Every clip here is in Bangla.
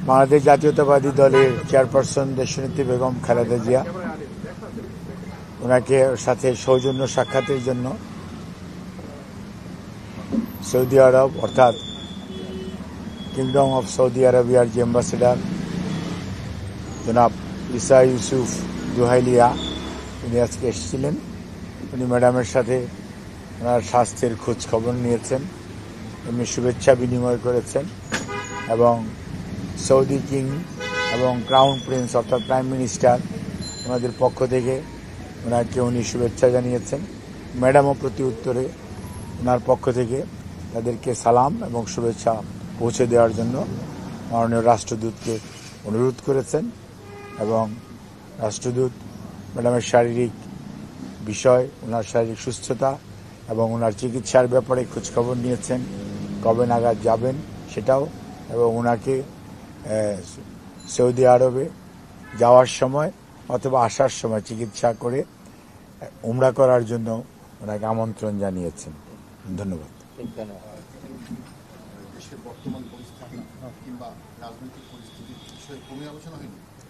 বাংলাদেশ জাতীয়তাবাদী দলের চেয়ারপারসন দেশনেত্রী বেগম খালেদা জিয়া ওনাকে সাথে সৌজন্য সাক্ষাতের জন্য সৌদি আরব অর্থাৎ কিংডম অফ সৌদি আরবিয়ার যে অ্যাম্বাসেডার জনাব ইসা ইউসুফ জুহাইলিয়া উনি আজকে এসেছিলেন। উনি ম্যাডামের সাথে ওনার স্বাস্থ্যের খোঁজ খবর নিয়েছেন, এমনি শুভেচ্ছা বিনিময় করেছেন এবং সৌদি কিং এবং ক্রাউন প্রিন্স অর্থাৎ প্রাইম মিনিস্টার ওনাদের পক্ষ থেকে ওনাকে উনি শুভেচ্ছা জানিয়েছেন। ম্যাডামও প্রতি উত্তরে ওনার পক্ষ থেকে তাদেরকে সালাম এবং শুভেচ্ছা পৌঁছে দেওয়ার জন্য মাননীয় রাষ্ট্রদূতকে অনুরোধ করেছেন এবং রাষ্ট্রদূত ম্যাডামের শারীরিক বিষয়, ওনার শারীরিক সুস্থতা এবং ওনার চিকিৎসার ব্যাপারে খোঁজখবর নিয়েছেন, কবে নাগাদ যাবেন সেটাও, এবং ওনাকে সৌদি আরবে যাওয়ার সময় অথবা আসার সময় চিকিৎসা করে উমরা করার জন্য ওনাকে আমন্ত্রণ জানিয়েছেন। ধন্যবাদ।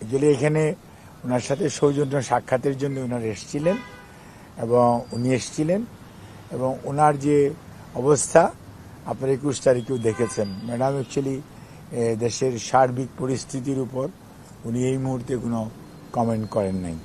এগুলি এখানে ওনার সাথে সৌজন্য সাক্ষাতের জন্য ওনারা এসেছিলেন এবং উনি এসেছিলেন এবং ওনার যে অবস্থা আপনার 21 তারিখেও দেখেছেন। ম্যাডাম অ্যাকচুয়ালি দেশের সার্বিক পরিস্থিতির উপর উনি এই মুহূর্তে কোনো কমেন্ট করেন নাই।